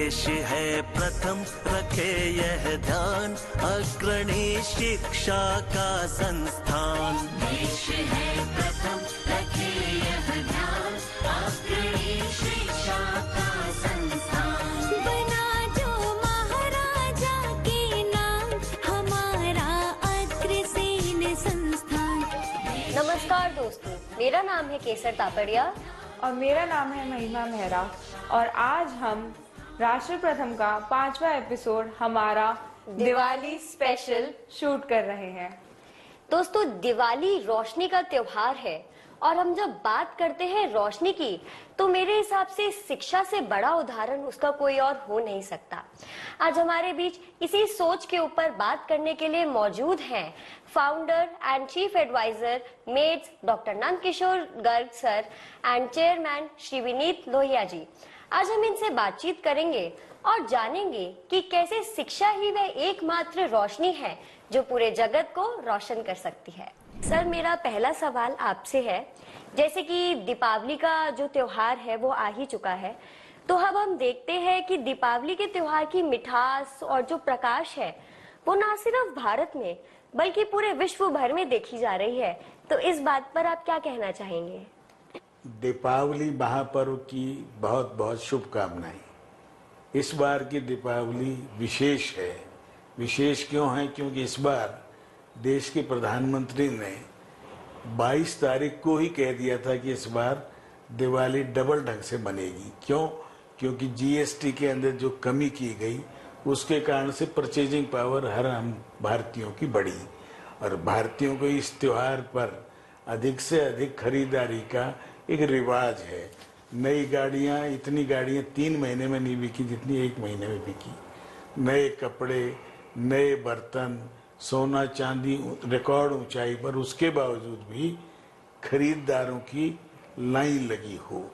देश है प्रथम रखे यह ध्यान, अग्रणी शिक्षा का संस्थान। देश है प्रथम रखे यह ध्यान, अग्रणी शिक्षा का संस्थान। बना जो महाराजा के नाम, हमारा अग्रसेन संस्थान। नमस्कार दोस्तों, मेरा नाम है केसर तापड़िया और मेरा नाम है महिमा मेहरा और आज हम राष्ट्र प्रथम का 5वां एपिसोड हमारा दिवाली स्पेशल शूट कर रहे हैं। दोस्तों, दिवाली रोशनी का त्योहार है और हम जब बात करते हैं रोशनी की तो मेरे हिसाब से शिक्षा से बड़ा उदाहरण उसका कोई और हो नहीं सकता। आज हमारे बीच इसी सोच के ऊपर बात करने के लिए मौजूद हैं founder and chief adviser Meds doctor Nandkishor Garg sir and chairman Shri Vineet Lohia ji. आज हम इनसे बातचीत करेंगे और जानेंगे कि कैसे शिक्षा ही वह एकमात्र रोशनी है जो पूरे जगत को रोशन कर सकती है। सर, मेरा पहला सवाल आपसे है, जैसे कि दीपावली का जो त्योहार है वो आ ही चुका है, तो अब हम देखते हैं कि दीपावली के त्योहार की मिठास और जो प्रकाश है वो ना सिर्फ भारत में बल्कि पूरे विश्व भर में देखी जा रही है। तो इस बात पर आप क्या कहना चाहेंगे? दीपावली महापर्व की बहुत बहुत शुभकामनाएं। इस बार की दीपावली विशेष है। विशेष क्यों है? क्योंकि इस बार देश के प्रधानमंत्री ने 22 तारीख को ही कह दिया था कि इस बार दिवाली डबल ढंग से बनेगी। क्यों? क्योंकि जीएसटी के अंदर जो कमी की गई उसके कारण से परचेजिंग पावर हर हम भारतीयों की बढ़ी और भारतीयों को इस त्योहार पर अधिक से अधिक खरीदारी का एक रिवाज है। नई गाड़ियां, इतनी गाड़ियां 3 महीने में नहीं बिकी जितनी 1 महीने में बिकी। नए कपड़े, नए बर्तन, सोना चांदी रिकॉर्ड ऊंचाई पर, उसके बावजूद भी खरीदारों की लाइन लगी हो।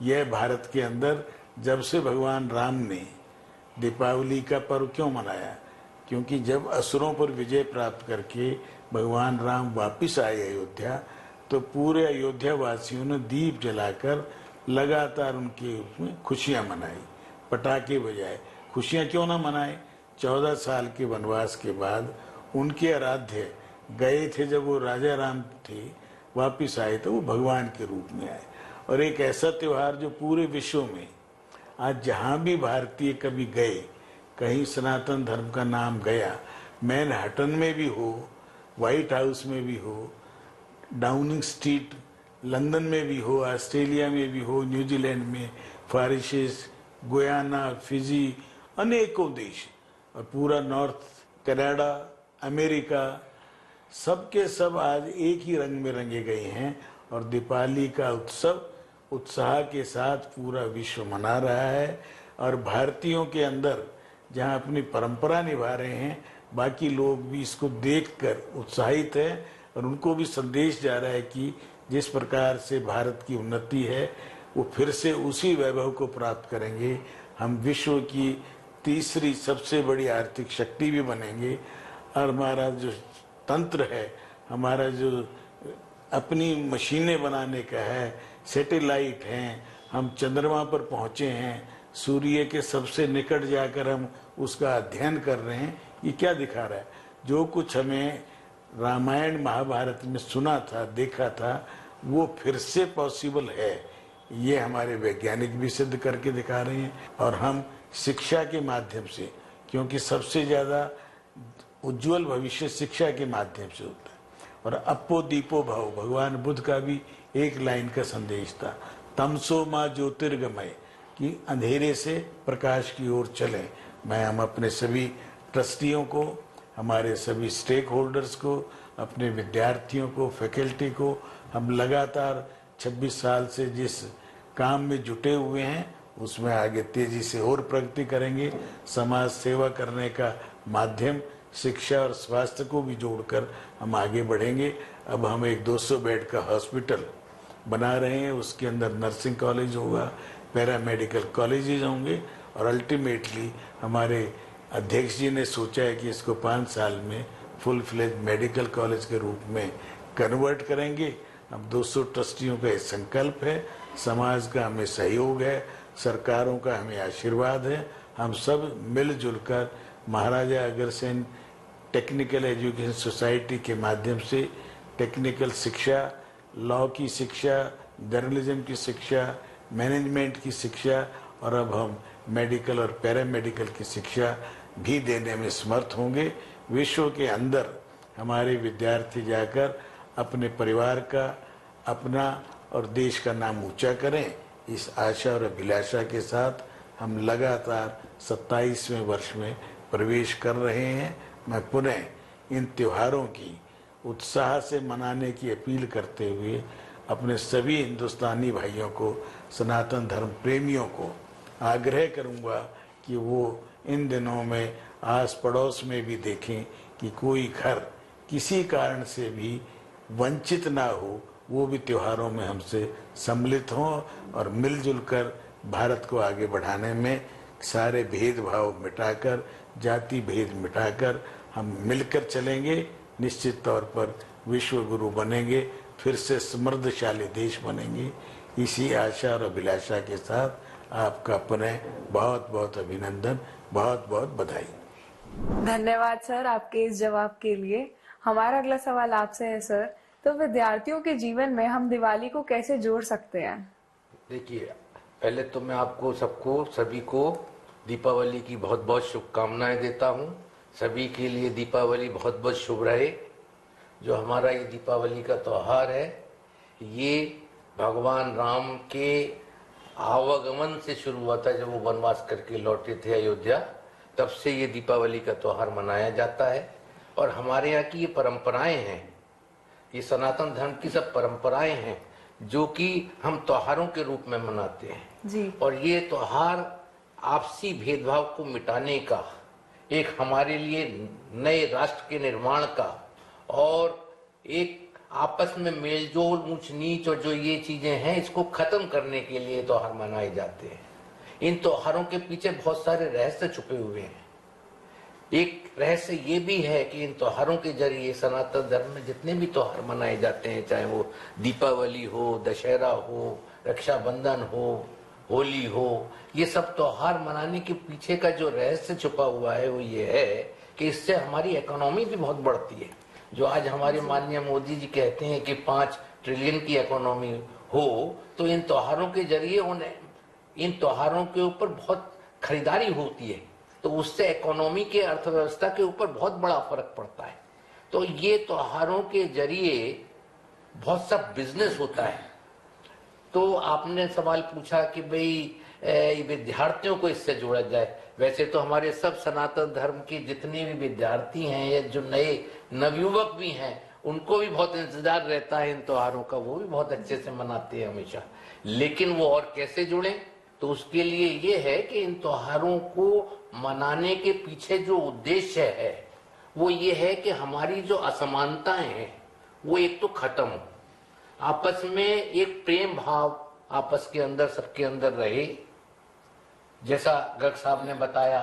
यह भारत के अंदर जब से भगवान राम ने दीपावली का पर्व क्यों मनाया? क्योंकि जब असुरों पर विजय प्राप्त करके भगवान राम वापिस आए अयोध्या, तो पूरे अयोध्या वासियों ने दीप जलाकर लगातार उनके उसमें खुशियां मनाई, पटाखे बजाए। खुशियां क्यों ना मनाए? 14 साल के वनवास के बाद उनके आराध्य गए थे, जब वो राजा राम थे, वापिस आए तो वो भगवान के रूप में आए। और एक ऐसा त्योहार जो पूरे विश्व में आज जहां भी भारतीय कभी गए, कहीं सनातन धर्म का नाम गया, मैनहट्टन में भी हो, व्हाइट हाउस में भी हो, डाउनिंग स्ट्रीट लंदन में भी हो, ऑस्ट्रेलिया में भी हो, न्यूजीलैंड में, मॉरिशस, गुयाना, फिजी, अनेकों देश और पूरा नॉर्थ कनाडा, अमेरिका, सब के सब आज एक ही रंग में रंगे गए हैं और दीपावली का उत्सव उत्साह के साथ पूरा विश्व मना रहा है। और भारतीयों के अंदर जहां अपनी परंपरा निभा रहे हैं, बाकी लोग भी इसको देखकर उत्साहित हैं और उनको भी संदेश जा रहा है कि जिस प्रकार से भारत की उन्नति है वो फिर से उसी वैभव को प्राप्त करेंगे। हम विश्व की तीसरी सबसे बड़ी आर्थिक शक्ति भी बनेंगे और हमारा जो तंत्र है, हमारा जो अपनी मशीनें बनाने का है, सैटेलाइट हैं, हम चंद्रमा पर पहुंचे हैं, सूर्य के सबसे निकट जाकर हम उसका अध्ययन कर रहे हैं। ये क्या दिखा रहा है? जो कुछ हमें रामायण महाभारत में सुना था, देखा था, वो फिर से पॉसिबल है। ये हमारे वैज्ञानिक भी सिद्ध करके दिखा रहे हैं और हम शिक्षा के माध्यम से, क्योंकि सबसे ज्यादा उज्जवल भविष्य शिक्षा के माध्यम से होता है। और अपो दीपो भव, भगवान बुद्ध का भी एक लाइन का संदेश था, तमसो माँ ज्योतिर्गमय, कि अंधेरे से प्रकाश की ओर चलें। हम अपने सभी ट्रस्टियों को, हमारे सभी स्टेक होल्डर्स को, अपने विद्यार्थियों को, फैकल्टी को, हम लगातार 26 साल से जिस काम में जुटे हुए हैं उसमें आगे तेजी से और प्रगति करेंगे। समाज सेवा करने का माध्यम शिक्षा और स्वास्थ्य को भी जोड़कर हम आगे बढ़ेंगे। अब हम एक 200 बेड का हॉस्पिटल बना रहे हैं, उसके अंदर नर्सिंग कॉलेज होगा, पैरामेडिकल कॉलेजेस होंगे और अल्टीमेटली हमारे अध्यक्ष जी ने सोचा है कि इसको 5 साल में फुल फ्लेज मेडिकल कॉलेज के रूप में कन्वर्ट करेंगे। हम 200 ट्रस्टियों का संकल्प है, समाज का हमें सहयोग है, सरकारों का हमें आशीर्वाद है हम सब मिलजुल कर Maharaja Agrasen technical education society के माध्यम से टेक्निकल शिक्षा, लॉ की शिक्षा, जर्नलिज्म की शिक्षा, मैनेजमेंट की शिक्षा और अब हम मेडिकल और पैरामेडिकल की शिक्षा भी देने में समर्थ होंगे। विश्व के अंदर हमारे विद्यार्थी जाकर अपने परिवार का, अपना और देश का नाम ऊंचा करें। इस आशा और अभिलाषा के साथ हम लगातार 27वें वर्ष में प्रवेश कर रहे हैं। मैं पुनः इन त्योहारों की उत्साह से मनाने की अपील करते हुए अपने सभी हिंदुस्तानी भाइयों को, सनातन धर्म प्रेमियों को आग्रह करूंगा कि वो इन दिनों में आस पड़ोस में भी देखें कि कोई घर किसी कारण से भी वंचित ना हो, वो भी त्योहारों में हमसे सम्मिलित हों और मिलजुल कर भारत को आगे बढ़ाने में सारे भेदभाव मिटाकर, जाति भेद मिटाकर हम मिलकर चलेंगे। निश्चित तौर पर विश्व गुरु बनेंगे, फिर से समृद्धशाली देश बनेंगे। इसी आशा और अभिलाषा के साथ आपका पुनः बहुत बहुत अभिनंदन, बहुत बहुत बधाई। धन्यवाद सर आपके इस जवाब के लिए। हमारा अगला सवाल आपसे है सर, तो विद्यार्थियों के जीवन में हम दिवाली को कैसे जोड़ सकते हैं? देखिए, पहले तो मैं आपको सबको, सभी को दीपावली की बहुत बहुत शुभकामनाएं देता हूं। सभी के लिए दीपावली बहुत बहुत शुभ रहे। जो हमारा ये दीपावली का त्योहार है, ये भगवान राम के आवागमन से शुरू हुआ था। जब वो वनवास करके लौटे थे अयोध्या, तब से ये दीपावली का त्योहार मनाया जाता है। और हमारे यहाँ की ये परंपराएं हैं, ये सनातन धर्म की सब परंपराएं हैं जो कि हम त्योहारों के रूप में मनाते हैं जी। और ये त्योहार आपसी भेदभाव को मिटाने का, एक हमारे लिए नए राष्ट्र के निर्माण का और एक आपस में मेलजोल, ऊंच नीच और जो ये चीजें हैं, इसको खत्म करने के लिए त्योहार मनाए जाते हैं। इन त्योहारों के पीछे बहुत सारे रहस्य छुपे हुए हैं। एक रहस्य ये भी है कि इन त्योहारों के जरिए सनातन धर्म में जितने भी त्योहार मनाए जाते हैं, चाहे वो दीपावली हो, दशहरा हो, रक्षाबंधन हो, होली हो, ये सब त्योहार मनाने के पीछे का जो रहस्य छुपा हुआ है वो ये है कि इससे हमारी इकोनॉमी भी बहुत बढ़ती है। जो आज हमारे माननीय मोदी जी कहते हैं कि 5 ट्रिलियन की इकोनॉमी हो, तो इन त्योहारों के जरिए उन्हें, इन त्योहारों के ऊपर बहुत खरीदारी होती है, तो उससे इकोनॉमी के, अर्थव्यवस्था के ऊपर बहुत बड़ा फर्क पड़ता है। तो ये त्योहारों के जरिए बहुत सा बिजनेस होता है। तो आपने सवाल पूछा कि भाई विद्यार्थियों को इससे जोड़ा जाए। वैसे तो हमारे सब सनातन धर्म के जितने भी विद्यार्थी हैं या जो नए नवयुवक भी हैं, उनको भी बहुत इंतजार रहता है इन त्योहारों का, वो भी बहुत अच्छे से मनाते हैं हमेशा। लेकिन वो और कैसे जुड़े, तो उसके लिए ये है कि इन त्योहारों को मनाने के पीछे जो उद्देश्य है वो ये है कि हमारी जो असमानताएं हैं वो एक तो खत्म हो, आपस में एक प्रेम भाव आपस के अंदर, सबके अंदर रहे। जैसा गर्ग साहब ने बताया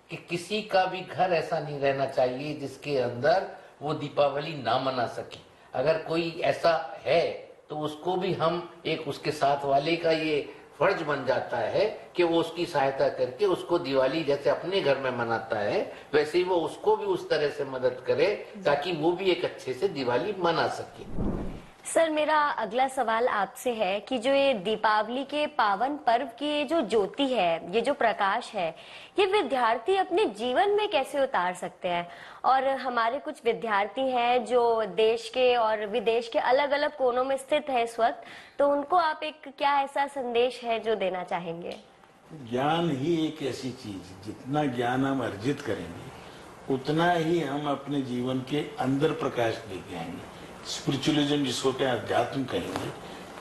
कि किसी का भी घर ऐसा नहीं रहना चाहिए जिसके अंदर वो दीपावली ना मना सके। अगर कोई ऐसा है तो उसको भी हम, एक उसके साथ वाले का ये फर्ज बन जाता है कि वो उसकी सहायता करके उसको दिवाली जैसे अपने घर में मनाता है, वैसे ही वो उसको भी उस तरह से मदद करे ताकि वो भी एक अच्छे से दिवाली मना सके। सर, मेरा अगला सवाल आपसे है कि जो ये दीपावली के पावन पर्व की ये जो ज्योति है, ये जो प्रकाश है, ये विद्यार्थी अपने जीवन में कैसे उतार सकते हैं? और हमारे कुछ विद्यार्थी हैं जो देश के और विदेश के अलग अलग कोनों में स्थित है इस वक्त, तो उनको आप एक क्या ऐसा संदेश है जो देना चाहेंगे? ज्ञान ही एक ऐसी चीज, जितना ज्ञान हम अर्जित करेंगे उतना ही हम अपने जीवन के अंदर प्रकाश लेके आएंगे। स्पिरिचुअलिज्म जिसको क्या अध्यात्म कहेंगे,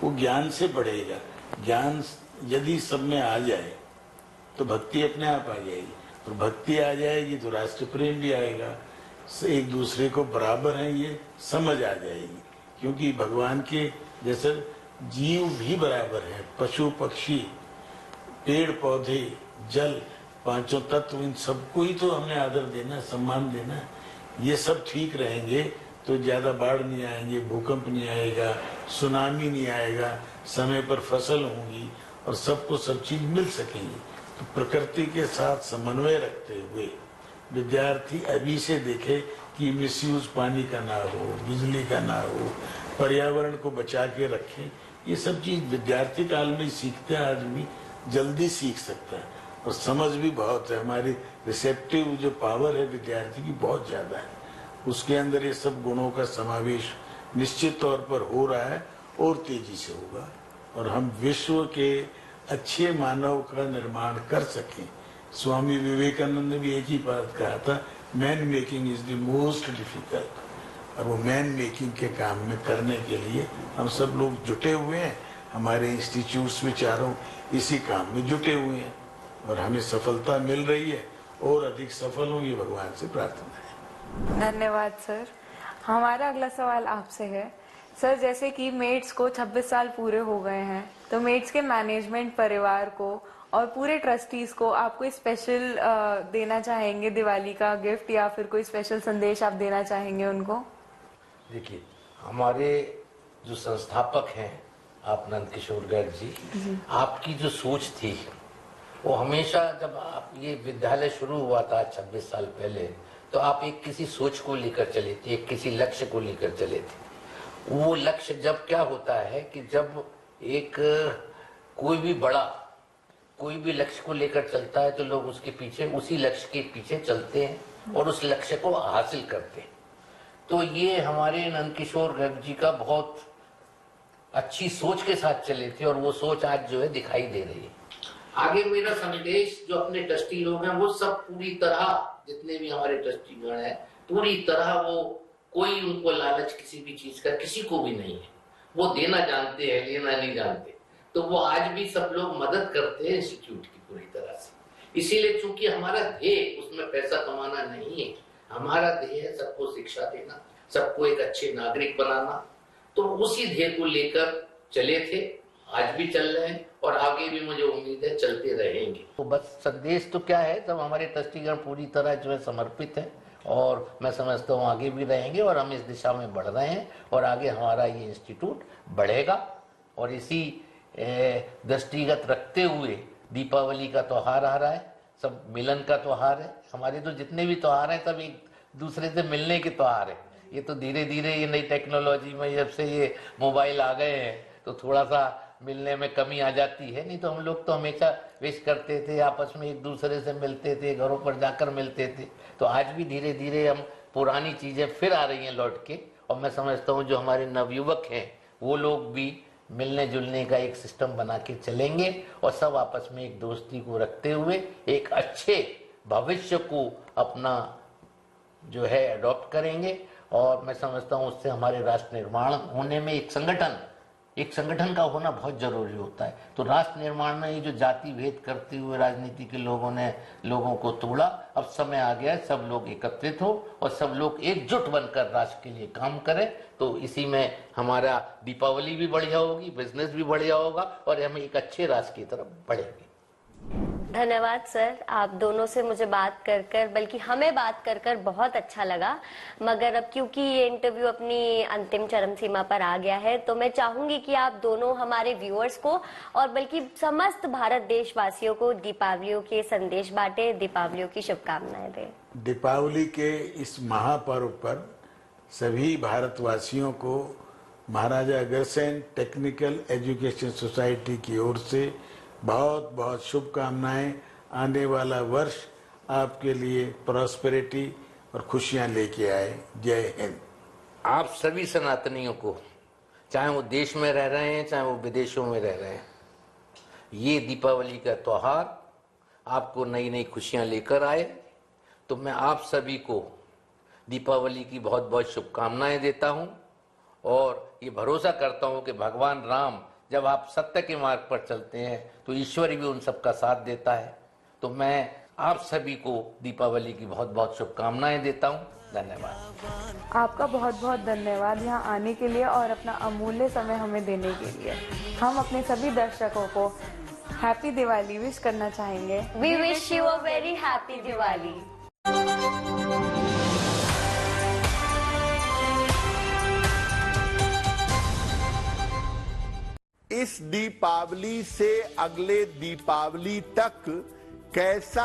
वो ज्ञान से बढ़ेगा। ज्ञान यदि सब में आ जाए तो भक्ति अपने आप आ जाएगी, और भक्ति आ जाएगी तो राष्ट्र प्रेम भी आएगा, एक दूसरे को बराबर है ये समझ आ जाएगी। क्योंकि भगवान के जैसे जीव भी बराबर है, पशु पक्षी, पेड़ पौधे, जल, पांचों तत्व, इन सबको ही तो हमें आदर देना, सम्मान देना। ये सब ठीक रहेंगे तो ज्यादा बाढ़ नहीं आएंगे, भूकंप नहीं आएगा, सुनामी नहीं आएगा, समय पर फसल होंगी और सबको सब चीज मिल सकेंगी। तो प्रकृति के साथ समन्वय रखते हुए विद्यार्थी अभी से देखे कि मिसयूज पानी का ना हो, बिजली का ना हो, पर्यावरण को बचा के रखें। ये सब चीज विद्यार्थी काल में सीखते हैं, आदमी जल्दी सीख सकता है और समझ भी बहुत है। हमारी रिसेप्टिव जो पावर है विद्यार्थी की बहुत ज्यादा है, उसके अंदर ये सब गुणों का समावेश निश्चित तौर पर हो रहा है और तेजी से होगा और हम विश्व के अच्छे मानव का निर्माण कर सकें। स्वामी विवेकानंद ने भी एक ही बात कहा था, man making is the most difficult. और वो मैन मेकिंग के काम में करने के लिए हम सब लोग जुटे हुए हैं, हमारे इंस्टीट्यूट्स में चारों इसी काम में जुटे हुए हैं और हमें सफलता मिल रही है और अधिक सफल हों, ये भगवान से प्रार्थना है। धन्यवाद सर। हमारा अगला सवाल आपसे है सर, जैसे कि मेट्स को 26 साल पूरे हो गए हैं, तो मेट्स के मैनेजमेंट, परिवार को और पूरे ट्रस्टीज को आप कोई स्पेशल देना चाहेंगे दिवाली का गिफ्ट या फिर कोई स्पेशल संदेश आप देना चाहेंगे उनको? देखिए, हमारे जो संस्थापक हैं आप नंद किशोर गर्ग जी, आपकी जो सोच थी वो हमेशा, जब आप ये विद्यालय शुरू हुआ था 26 साल पहले, तो आप एक किसी सोच को लेकर चले थे, एक किसी लक्ष्य को लेकर चले थे। वो लक्ष्य जब क्या होता है कि जब एक कोई भी लक्ष्य को लेकर चलता है तो लोग उसके पीछे, उसी लक्ष्य के पीछे चलते हैं और उस लक्ष्य को हासिल करते हैं। तो ये हमारे नंद किशोर गर्ग जी का बहुत अच्छी सोच के साथ चले थे और वो सोच आज जो है दिखाई दे रही है। आगे मेरा संदेश जो अपने ट्रस्टी लोग हैं वो सब पूरी तरह, जितने भी हमारे ट्रस्टीगण हैं, पूरी तरह वो, कोई उनको लालच किसी भी चीज का किसी को भी नहीं है। वो देना जानते हैं, लेना नहीं जानते। तो वो आज भी सब लोग मदद करते हैं इंस्टीट्यूट की पूरी तरह से। इसीलिए चूंकि हमारा ध्येय उसमें पैसा कमाना नहीं है, हमारा ध्येय है सबको शिक्षा देना, सबको एक अच्छे नागरिक बनाना। तो उसी ध्येय को लेकर चले थे, आज भी चल रहे हैं और आगे भी मुझे उम्मीद है चलते रहेंगे। तो बस संदेश तो क्या है, सब हमारे ट्रस्टीगण पूरी तरह जो है समर्पित है और मैं समझता हूँ आगे भी रहेंगे और हम इस दिशा में बढ़ रहे हैं और आगे हमारा ये इंस्टीट्यूट बढ़ेगा। और इसी दृष्टिगत रखते हुए दीपावली का त्योहार आ रहा है, सब मिलन का त्योहार है। हमारे तो जितने भी त्योहार हैं सब एक दूसरे से मिलने के त्योहार है। ये तो धीरे धीरे ये नई टेक्नोलॉजी में जब से ये मोबाइल आ गए हैं तो थोड़ा सा मिलने में कमी आ जाती है, नहीं तो हम लोग तो हमेशा विश करते थे, आपस में एक दूसरे से मिलते थे, घरों पर जाकर मिलते थे। तो आज भी धीरे धीरे हम पुरानी चीजें फिर आ रही हैं लौट के, और मैं समझता हूँ जो हमारे नवयुवक हैं वो लोग भी मिलने जुलने का एक सिस्टम बना के चलेंगे और सब आपस में एक दोस्ती को रखते हुए एक अच्छे भविष्य को अपना जो है अडॉप्ट करेंगे। और मैं समझता हूँ उससे हमारे राष्ट्र निर्माण होने में एक संगठन का होना बहुत जरूरी होता है। तो राष्ट्र निर्माण में ये जो जाति भेद करते हुए राजनीति के लोगों ने लोगों को तोड़ा, अब समय आ गया है सब लोग एकत्रित हो और सब लोग एकजुट बनकर राष्ट्र के लिए काम करें। तो इसी में हमारा दीपावली भी बढ़िया होगी, बिजनेस भी बढ़िया होगा और हम एक अच्छे राष्ट्र की तरफ बढ़ेंगे। धन्यवाद सर, आप दोनों से मुझे बात कर बल्कि हमें बात कर बहुत अच्छा लगा। मगर अब क्योंकि ये इंटरव्यू अपनी अंतिम चरम सीमा पर आ गया है तो मैं चाहूंगी कि आप दोनों हमारे व्यूअर्स को और बल्कि समस्त भारत देशवासियों को दीपावलियों के संदेश बांटे, दीपावलियों की शुभकामनाएं दें। दीपावली के इस महापर्व पर सभी भारतवासियों को Maharaja Agrasen technical education society की ओर से बहुत बहुत शुभकामनाएं। आने वाला वर्ष आपके लिए प्रॉस्पेरिटी और खुशियां लेके आए। जय हिंद। आप सभी सनातनियों को, चाहे वो देश में रह रहे हैं चाहे वो विदेशों में रह रहे हैं, ये दीपावली का त्योहार आपको नई नई खुशियां लेकर आए। तो मैं आप सभी को दीपावली की बहुत बहुत शुभकामनाएं देता हूं और ये भरोसा करता हूं कि भगवान राम जब आप सत्य के मार्ग पर चलते हैं तो ईश्वर भी उन सबका साथ देता है। तो मैं आप सभी को दीपावली की बहुत बहुत शुभकामनाएं देता हूं। धन्यवाद। आपका बहुत बहुत धन्यवाद यहाँ आने के लिए और अपना अमूल्य समय हमें देने के लिए। हम अपने सभी दर्शकों को हैप्पी दिवाली विश करना चाहेंगे। We wish you a very happy Diwali. इस दीपावली से अगले दीपावली तक कैसा